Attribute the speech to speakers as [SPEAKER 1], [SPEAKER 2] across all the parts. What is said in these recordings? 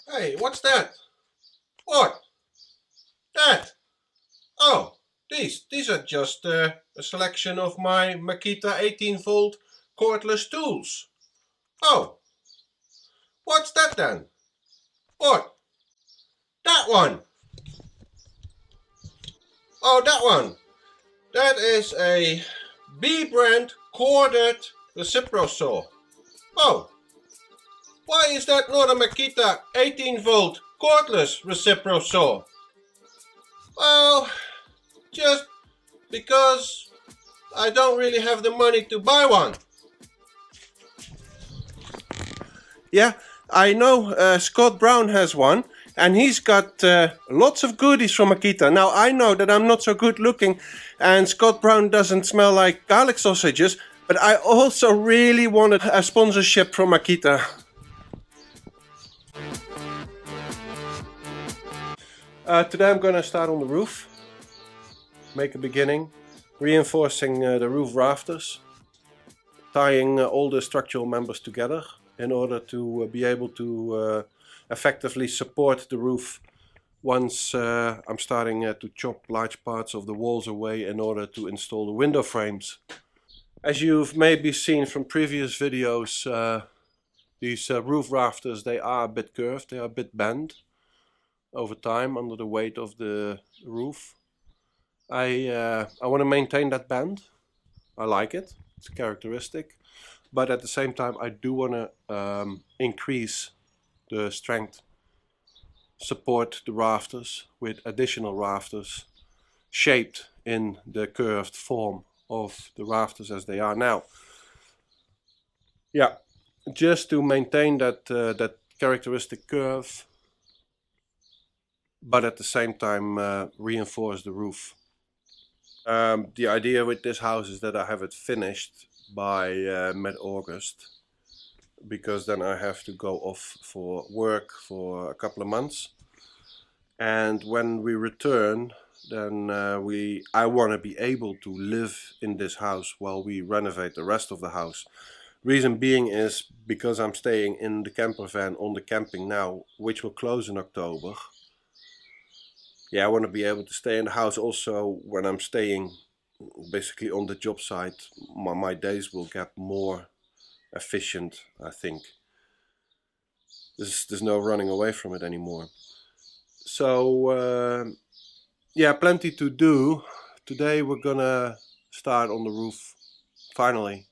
[SPEAKER 1] Hey, what's that? What? That? Oh, these are just a selection of my Makita 18-volt cordless tools. Oh, what's that then? What? That one? Oh, that one. That is a B brand corded Recipro saw. Oh, why is that not a Makita 18-volt cordless Recipro saw? Well, just because I don't really have the money to buy one. Yeah, I know Scott Brown has one, and he's got lots of goodies from Makita. Now, I know that I'm not so good looking, and Scott Brown doesn't smell like garlic sausages, but I also really wanted a sponsorship from Makita. Today I'm going to start on the roof, make a beginning, reinforcing the roof rafters, tying all the structural members together in order to be able to effectively support the roof once I'm starting to chop large parts of the walls away in order to install the window frames. As you've maybe seen from previous videos, these roof rafters, they are a bit curved, they are a bit bent over time under the weight of the roof. I want to maintain that bend. I like it, it's a characteristic, but at the same time I do want to increase the strength, support the rafters with additional rafters shaped in the curved form of the rafters as they are now. Yeah, just to maintain that that characteristic curve, but at the same time reinforce the roof. The idea with this house is that I have it finished by mid-August, because then I have to go off for work for a couple of months, and when we return, then I want to be able to live in this house while we renovate the rest of the house. Reason being is because I'm staying in the camper van on the camping now, which will close in October. Yeah, I want to be able to stay in the house also when I'm staying basically on the job site. My days will get more efficient, I think. There's no running away from it anymore. So yeah, plenty to do. Today we're gonna start on the roof, finally,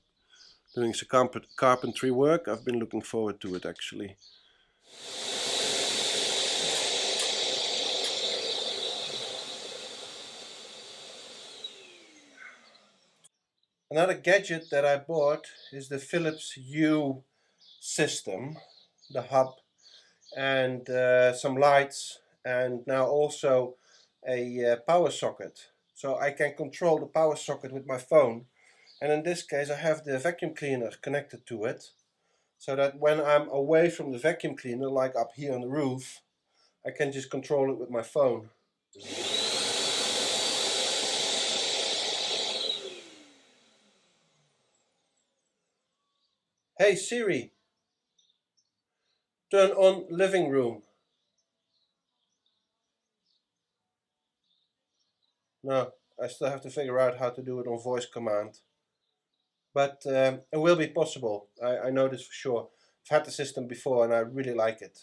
[SPEAKER 1] doing some carpentry work. I've been looking forward to it actually. Another gadget that I bought is the Philips Hue system, the hub, and some lights, and now also a power socket. So I can control the power socket with my phone, and in this case I have the vacuum cleaner connected to it, so that when I'm away from the vacuum cleaner, like up here on the roof, I can just control it with my phone. Hey Siri, turn on living room. No, I still have to figure out how to do it on voice command. But it will be possible. I know this for sure. I've had the system before and I really like it.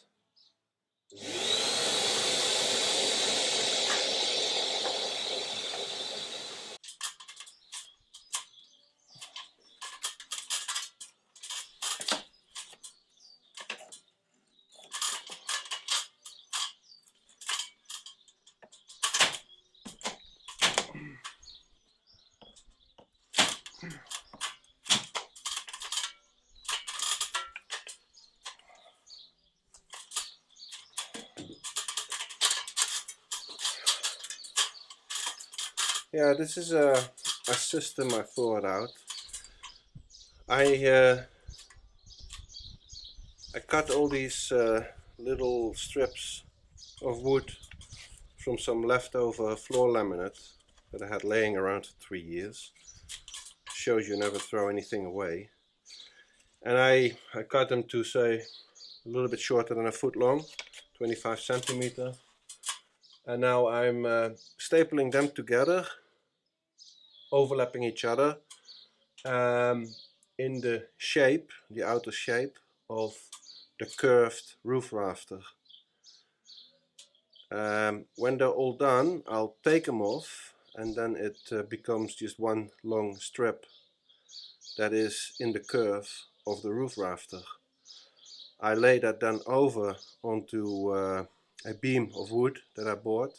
[SPEAKER 1] Yeah, this is a system I thought out. I cut all these little strips of wood from some leftover floor laminate that I had laying around for 3 years. Shows you never throw anything away. And I cut them to, say, a little bit shorter than a foot long. 25 centimeter. And now I'm stapling them together, overlapping each other, in the shape, the outer shape of the curved roof rafter. When they're all done, I'll take them off, and then it becomes just one long strip that is in the curve of the roof rafter. I lay that then over onto a beam of wood that I bought,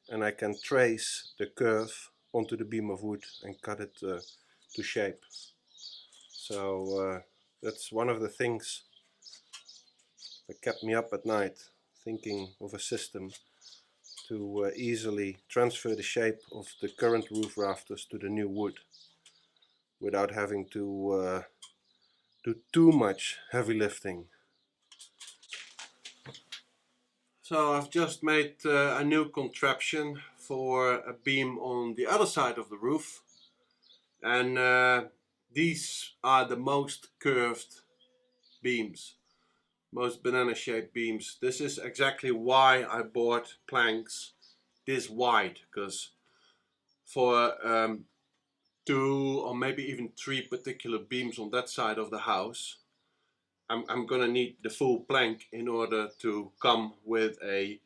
[SPEAKER 1] and I can trace the curve onto the beam of wood and cut it to shape. So that's one of the things that kept me up at night, thinking of a system to easily transfer the shape of the current roof rafters to the new wood without having to do too much heavy lifting. So I've just made a new contraption for a beam on the other side of the roof, and these are the most curved beams, most banana shaped beams. This is exactly why I bought planks this wide, because for 2 or maybe even 3 particular beams on that side of the house, I'm gonna need the full plank in order to come with a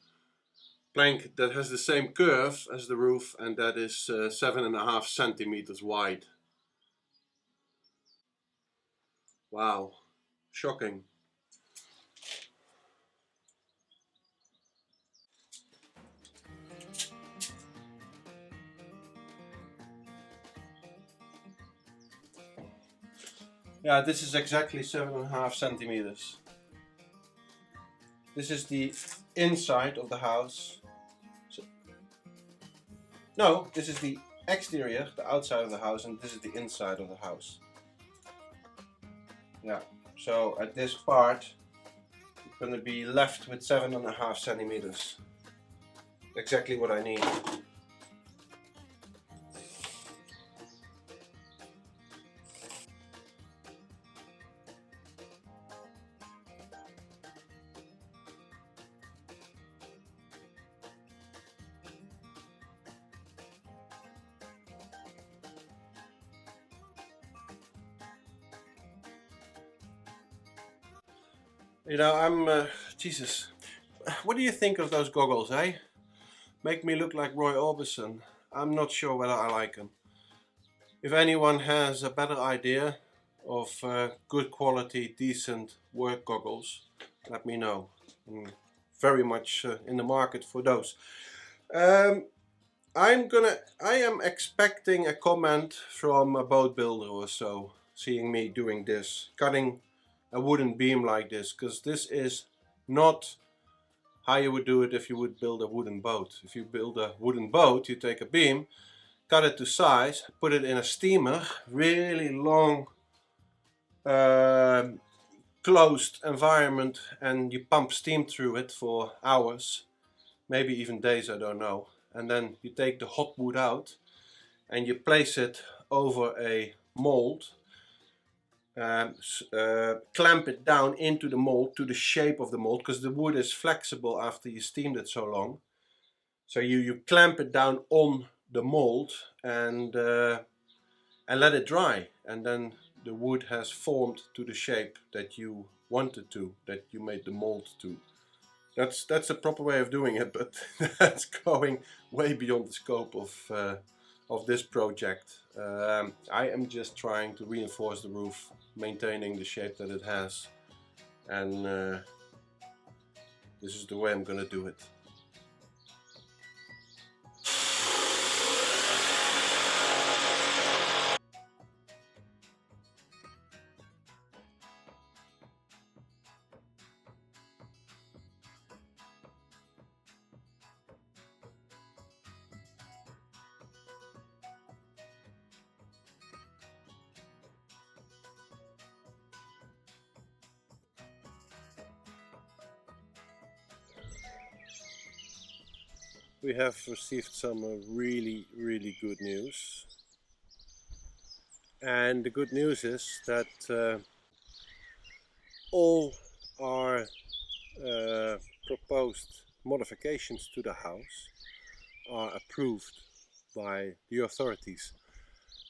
[SPEAKER 1] plank that has the same curve as the roof, and that is 7.5 centimeters wide. Wow, shocking. Yeah, this is exactly 7.5 centimeters. This is the inside of the house. No, this is the exterior, the outside of the house, and this is the inside of the house. Yeah, so at this part, you're going to be left with 7.5 centimeters. Exactly what I need. You know, Jesus, what do you think of those goggles, eh? Make me look like Roy Orbison. I'm not sure whether I like them. If anyone has a better idea of good quality, decent work goggles, let me know. I'm very much in the market for those. I am expecting a comment from a boat builder or so, seeing me doing this, cutting a wooden beam like this, because this is not how you would do it if you would build a wooden boat. If you build a wooden boat, you take a beam, cut it to size, put it in a steamer, really long closed environment, and you pump steam through it for hours, maybe even days, I don't know. And then you take the hot wood out and you place it over a mold, clamp it down into the mold to the shape of the mold, because the wood is flexible after you steamed it so long. So you clamp it down on the mold and let it dry, and then the wood has formed to the shape that you wanted to, that you made the mold to. That's a proper way of doing it, but that's going way beyond the scope of this project. I am just trying to reinforce the roof, maintaining the shape that it has, and this is the way I'm gonna do it. We have received some really good news, and the good news is that all our proposed modifications to the house are approved by the authorities.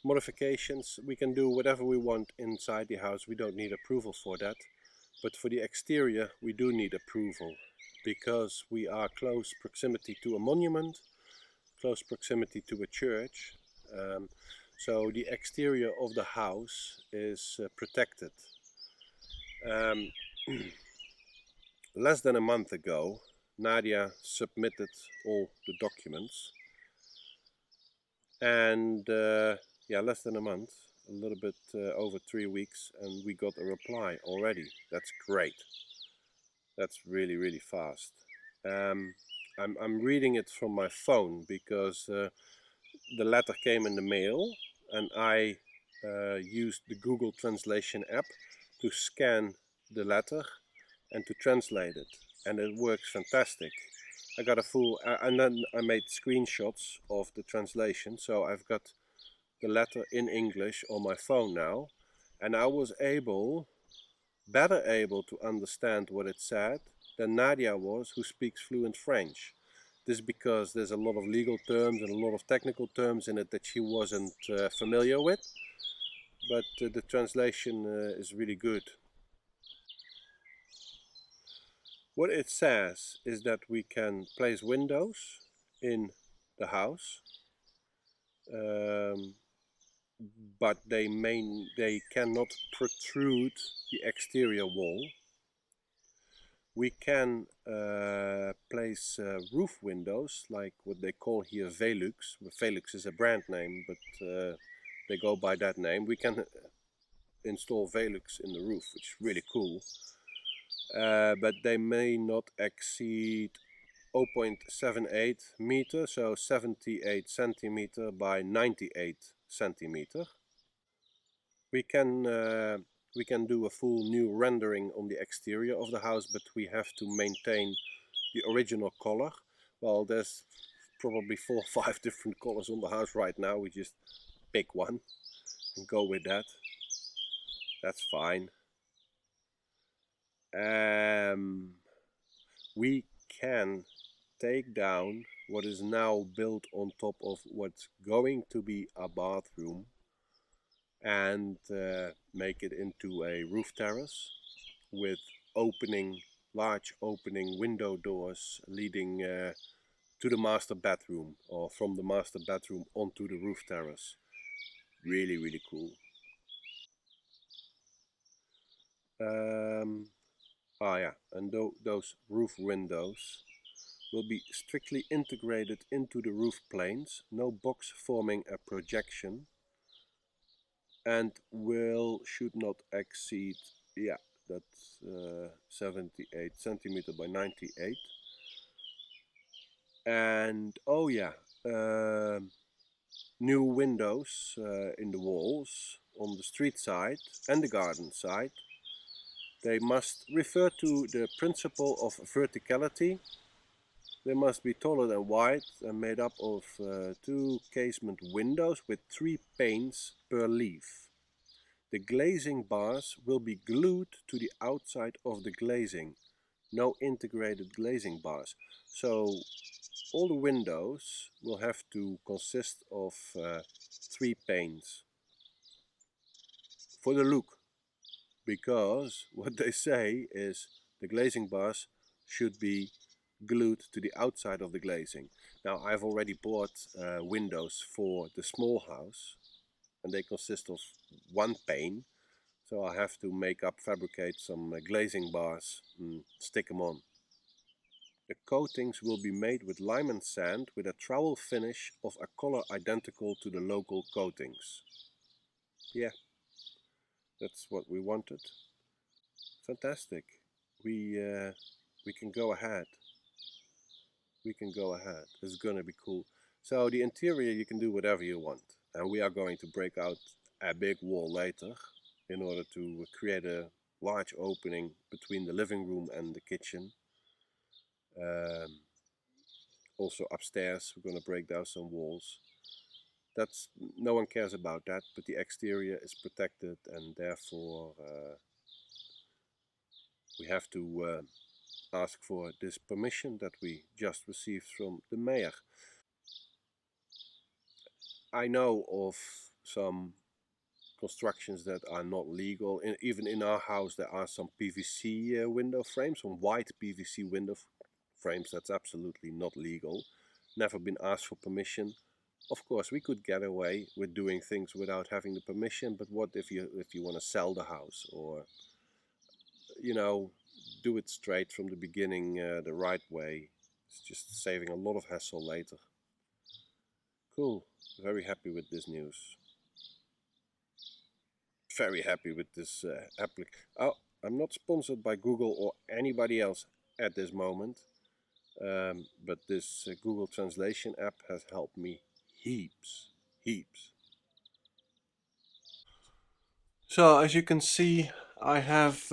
[SPEAKER 1] Modifications, we can do whatever we want inside the house, we don't need approval for that. But for the exterior we do need approval, because we are close proximity to a monument, close proximity to a church. So the exterior of the house is protected. Less than a month ago, Nadia submitted all the documents, and yeah, less than a month, a little bit over 3 weeks, and we got a reply already. That's great. That's really, really fast. I'm reading it from my phone because the letter came in the mail, and I used the Google Translation app to scan the letter and to translate it, and it works fantastic. I got a full, and then I made screenshots of the translation, so I've got the letter in English on my phone now, and I was better able to understand what it said than Nadia was, who speaks fluent French. This is because there's a lot of legal terms and a lot of technical terms in it that she wasn't familiar with, but the translation is really good. What it says is that we can place windows in the house, but they cannot protrude the exterior wall. We can place roof windows, like what they call here Velux. Velux is a brand name, but they go by that name. We can install Velux in the roof, which is really cool. But they may not exceed 0.78 meter, so 78 centimeter by 98 centimeter. We can do a full new rendering on the exterior of the house, but we have to maintain the original color. Well, there's probably 4 or 5 different colors on the house right now. We just pick one and go with that. That's fine. We can take down what is now built on top of what's going to be a bathroom and make it into a roof terrace with large opening window doors leading to the master bedroom, or from the master bedroom onto the roof terrace. Really, really cool. Yeah, and those roof windows will be strictly integrated into the roof planes, no box forming a projection, and should not exceed, yeah, that's 78 centimeter by 98. And oh yeah, new windows in the walls on the street side and the garden side. They must refer to the principle of verticality. They must be taller than wide and made up of 2 casement windows with 3 panes per leaf. The glazing bars will be glued to the outside of the glazing. No integrated glazing bars. So all the windows will have to consist of 3 panes for the look, because what they say is the glazing bars should be glued to the outside of the glazing. Now, I've already bought windows for the small house, and they consist of 1 pane, so I have to fabricate some glazing bars and stick them on. The coatings will be made with lime and sand with a trowel finish of a color identical to the local coatings. Yeah, that's what we wanted. Fantastic. We can go ahead. We can go ahead. It's gonna be cool. So the interior, you can do whatever you want, and we are going to break out a big wall later in order to create a large opening between the living room and the kitchen. Also upstairs we're going to break down some walls. That's, no one cares about that, but the exterior is protected, and therefore we have to ask for this permission that we just received from the mayor. I know of some constructions that are not legal. Even in our house there are some PVC window frames, some white PVC window frames. That's absolutely not legal. Never been asked for permission. Of course we could get away with doing things without having the permission, but what if you want to sell the house, or you know, do it straight from the beginning, the right way. It's just saving a lot of hassle later. Cool. Very happy with this news. Very happy with this Oh, I'm not sponsored by Google or anybody else at this moment, but this Google Translation app has helped me heaps, heaps. So as you can see, I have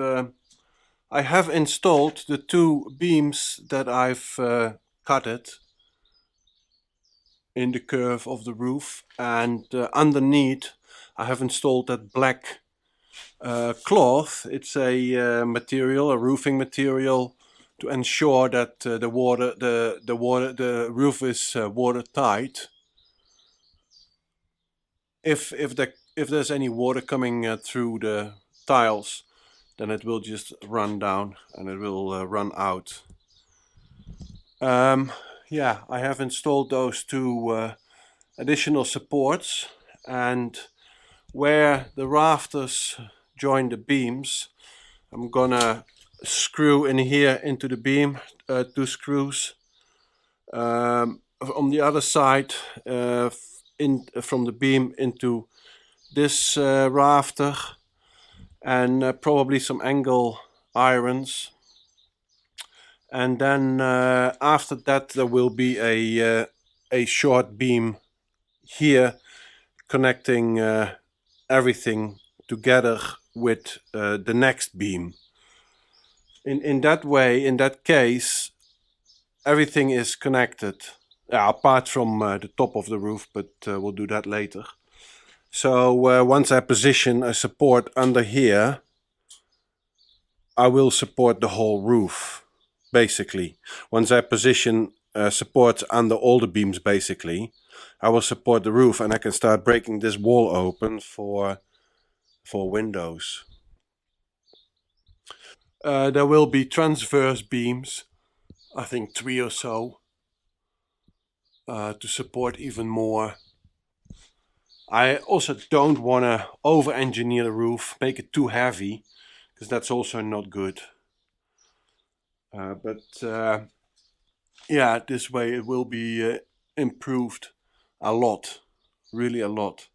[SPEAKER 1] installed the two beams that I've cutted in the curve of the roof, and underneath I have installed that black cloth. It's a material, a roofing material, to ensure that the roof is watertight. If there's any water coming through the tiles, then it will just run down and it will run out. Yeah, I have installed those two additional supports, and where the rafters join the beams, I'm gonna screw in here into the beam, two screws. On the other side, from the beam into this rafter, and probably some angle irons. And then after that there will be a short beam here connecting everything together with the next beam. In that way, in that case, everything is connected, apart from the top of the roof, but we'll do that later. So once I position a support under here, I will support the whole roof, basically. Once I position supports under all the beams, basically, I will support the roof, and I can start breaking this wall open for windows. There will be transverse beams, I think 3 or so, to support even more. I also don't want to over-engineer the roof, make it too heavy, because that's also not good. Yeah, this way it will be improved a lot, really a lot.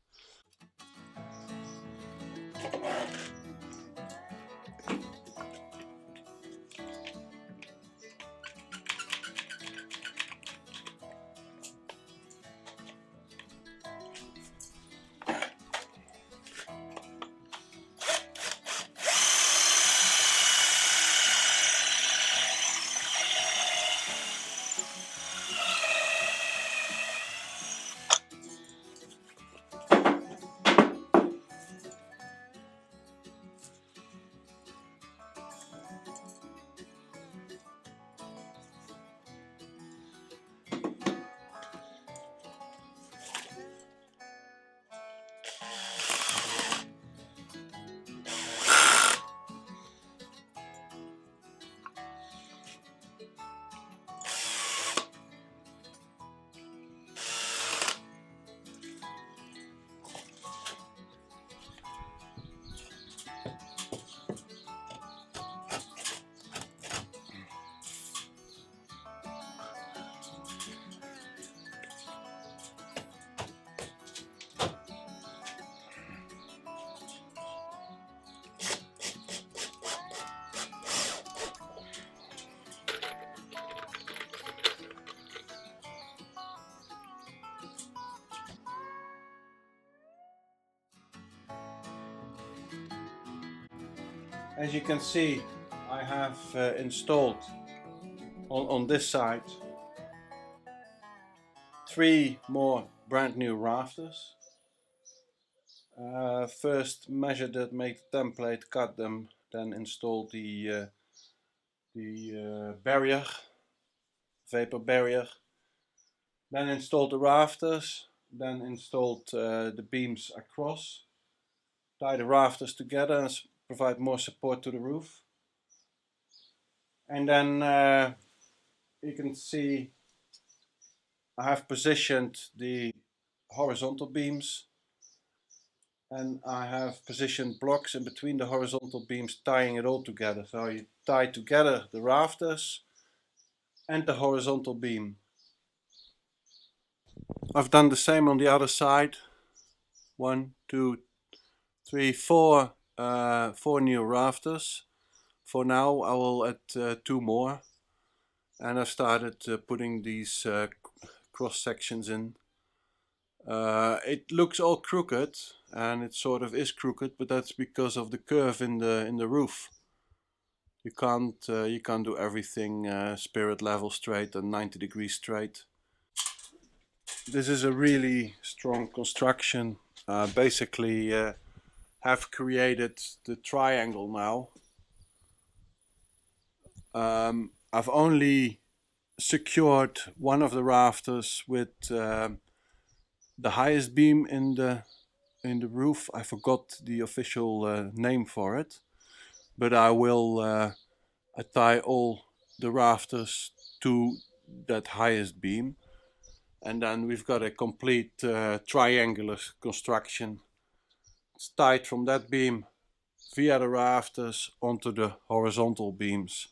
[SPEAKER 1] As you can see, I have installed on this side 3 more brand new rafters. First measured it, made the template, cut them, then installed the the barrier, vapor barrier. Then installed the rafters, then installed the beams across, tie the rafters together and provide more support to the roof. And then you can see I have positioned the horizontal beams, and I have positioned blocks in between the horizontal beams, tying it all together. So you tie together the rafters and the horizontal beam. I've done the same on the other side. 1, 2, 3, 4 new rafters. For now I will add 2 more, and I've started putting these cross sections in. It looks all crooked, and it sort of is crooked, but that's because of the curve in the roof. You can't do everything spirit level straight and 90 degrees straight. This is a really strong construction. Basically have created the triangle now. I've only secured one of the rafters with the highest beam in the roof. I forgot the official name for it, but I will tie all the rafters to that highest beam, and then we've got a complete triangular construction. It's tied from that beam via the rafters onto the horizontal beams.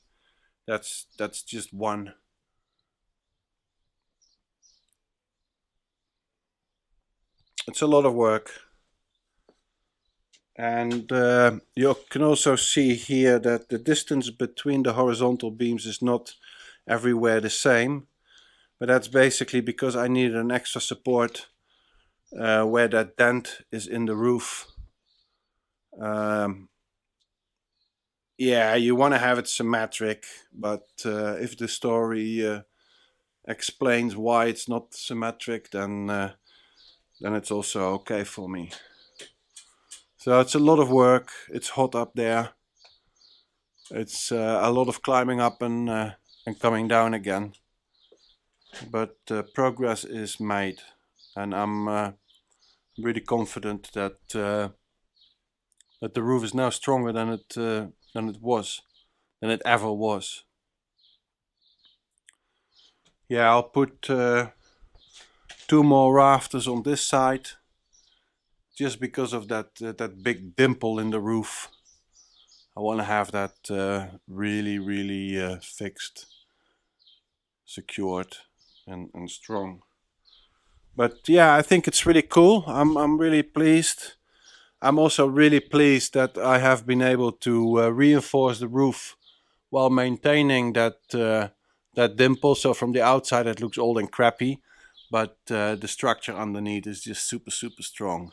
[SPEAKER 1] That's just one. It's a lot of work. And you can also see here that the distance between the horizontal beams is not everywhere the same, but that's basically because I needed an extra support where that dent is in the roof. Yeah, you want to have it symmetric, but if the story explains why it's not symmetric, then it's also okay for me. So it's a lot of work. It's hot up there. It's a lot of climbing up and coming down again. But progress is made, and I'm really confident that that the roof is now stronger than it ever was. Yeah, I'll put 2 more rafters on this side, just because of that big dimple in the roof. I want to have that really fixed, secured, and strong. But yeah, I think it's really cool. I'm really pleased. I'm also really pleased that I have been able to reinforce the roof while maintaining that dimple. So from the outside it looks old and crappy, but the structure underneath is just super strong.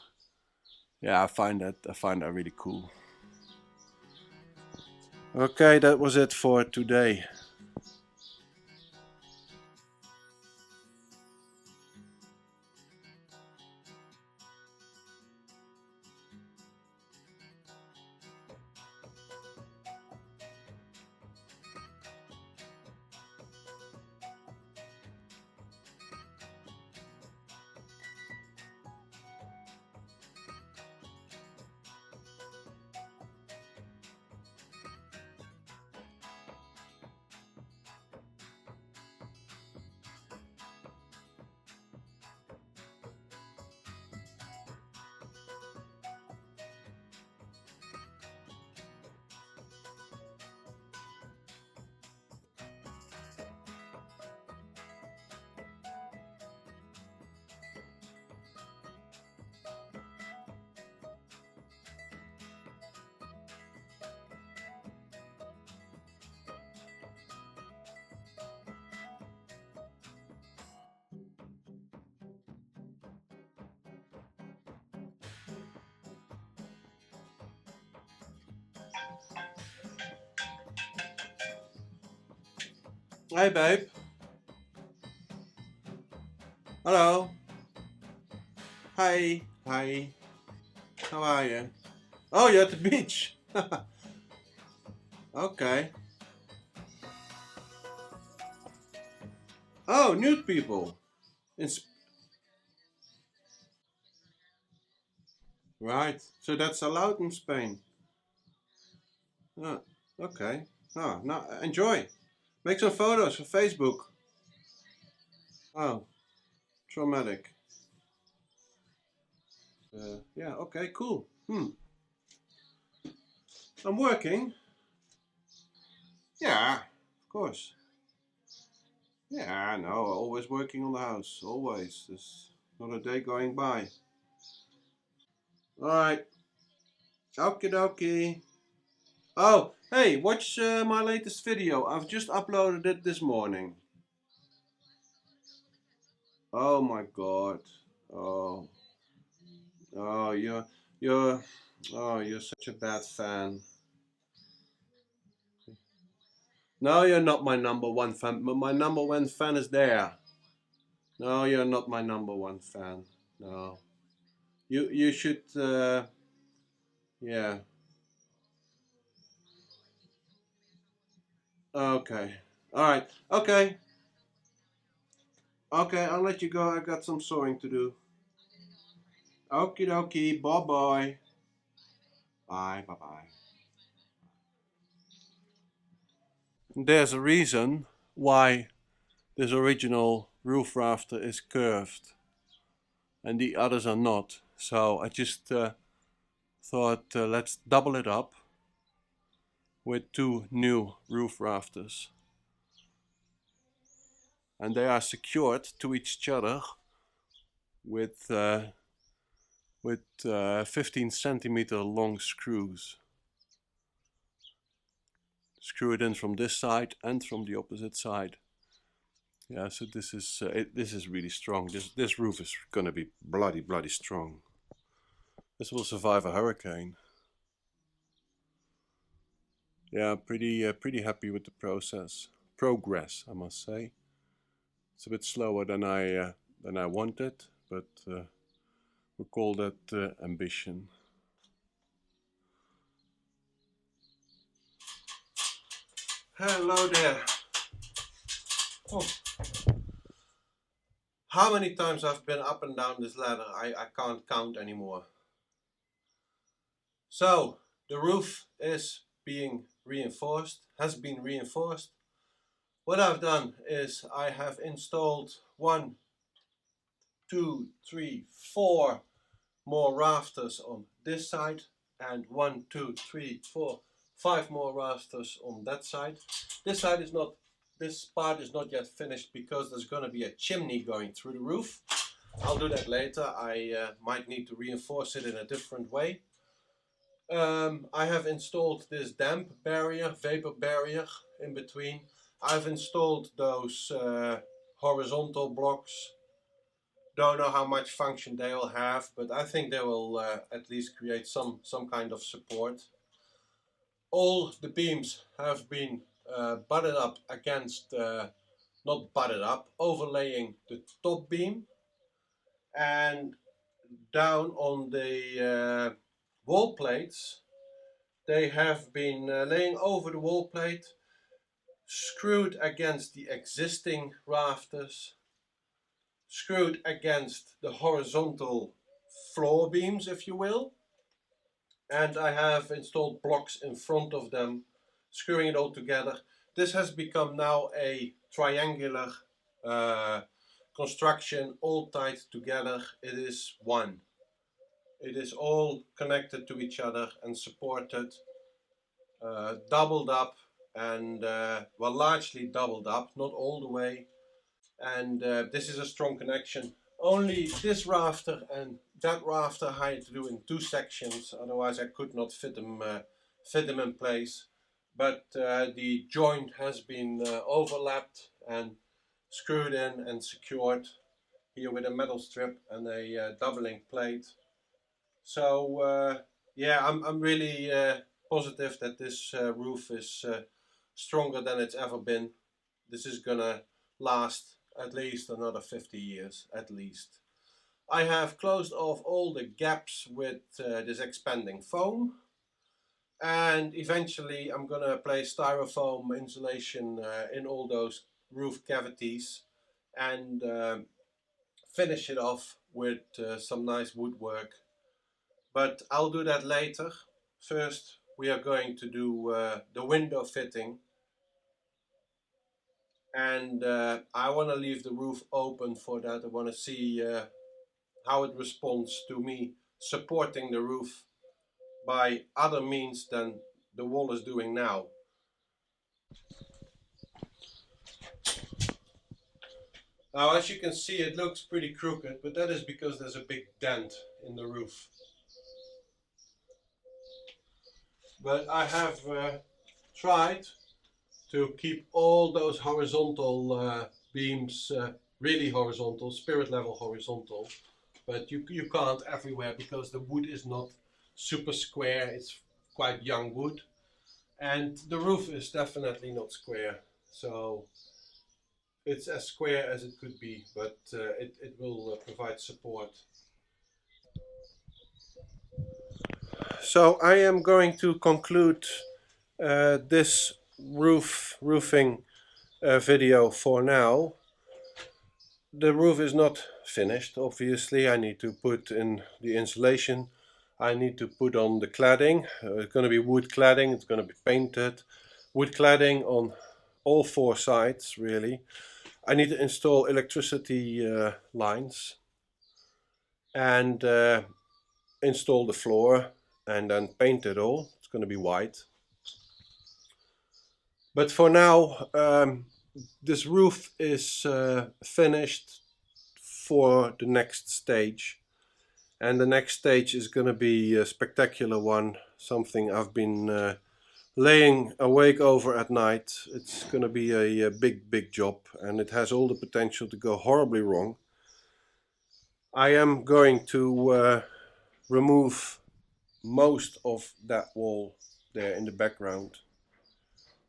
[SPEAKER 1] Yeah, I find that really cool. Okay, that was it for today. Hey babe. Hello. Hi. Hi. How are you? Oh, you're at the beach. Okay. Oh, nude people. It's right. So that's allowed in Spain. Oh, okay. Oh, now enjoy. Make some photos for Facebook. Oh, traumatic. Yeah. Okay. Cool. I'm working. Yeah. Of course. Yeah. No. Always working on the house. Always. There's not a day going by. All right. Okie dokie. Oh, hey, watch my latest video. I've just uploaded it this morning. Oh my God. Oh, oh, you're, you're such a bad fan. No, you're not my number one fan. My number one fan is there. No, you're not my number one fan. No, you should. Yeah. Okay. All right. Okay. Okay. I'll let you go. I got some sewing to do. Okie dokie. Bye bye. Bye bye bye. There's a reason why this original roof rafter is curved and the others are not. So I just thought let's double it up with two new roof rafters. And they are secured to each other with 15 centimeter long screws. Screw it in from this side and from the opposite side. Yeah, so this is really strong. This roof is gonna be bloody strong. This will survive a hurricane. Yeah, pretty happy with the progress, I must say. It's a bit slower than I wanted, but we'll call that ambition. Hello there. Oh. How many times I've been up and down this ladder, I can't count anymore. So, the roof is being reinforced, has been reinforced. What I've done is I have installed 1, 2, 3, 4 more rafters on this side and 1, 2, 3, 4, 5 more rafters on that side. This part is not yet finished because there's going to be a chimney going through the roof. I'll do that later. I might need to reinforce it in a different way. I have installed this damp barrier, vapor barrier in between. I've installed those horizontal blocks. Don't know how much function they will have, but I think they will at least create some kind of support. All the beams have been butted up against, not butted up, overlaying the top beam, and down on the wall plates they have been laying over the wall plate, screwed against the existing rafters, screwed against the horizontal floor beams, if you will, and I have installed blocks in front of them, screwing it all together. This has become now a triangular construction, all tied together. It is one. It is all connected to each other and supported, doubled up, and well, largely doubled up, not all the way. And this is a strong connection. Only this rafter and that rafter I had to do in 2 sections, otherwise I could not fit them in place. But the joint has been overlapped and screwed in and secured here with a metal strip and a doubling plate. So yeah, I'm really positive that this roof is stronger than it's ever been. This is gonna last at least another 50 years, at least. I have closed off all the gaps with this expanding foam, and eventually I'm gonna place styrofoam insulation in all those roof cavities, and finish it off with some nice woodwork. But I'll do that later. First we are going to do the window fitting, and I want to leave the roof open for that. I want to see how it responds to me supporting the roof by other means than the wall is doing now. Now, as you can see, it looks pretty crooked, but that is because there's a big dent in the roof. But I have tried to keep all those horizontal beams really horizontal, spirit level horizontal. But you can't everywhere because the wood is not super square, it's quite young wood. And the roof is definitely not square. So it's as square as it could be, but it will provide support. So I am going to conclude this roofing video for now. The roof is not finished, obviously. I need to put in the insulation. I need to put on the cladding. It's going to be wood cladding, it's going to be painted. Wood cladding on all four sides, really. I need to install electricity lines and install the floor and then paint it all. It's going to be white. But for now, this roof is finished for the next stage. And the next stage is going to be a spectacular one, something I've been laying awake over at night. It's going to be a big job, and it has all the potential to go horribly wrong. I am going to remove most of that wall there in the background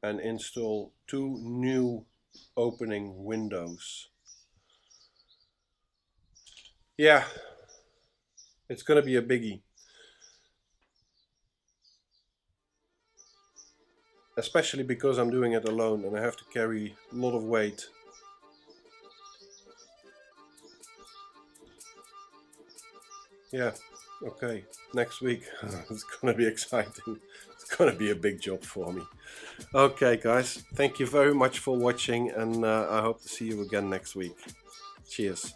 [SPEAKER 1] and install 2 new opening windows. Yeah, it's going to be a biggie. Especially because I'm doing it alone and I have to carry a lot of weight. Yeah, okay, next week. It's gonna be exciting. It's gonna be a big job for me. Okay guys, thank you very much for watching, and I hope to see you again next week. Cheers.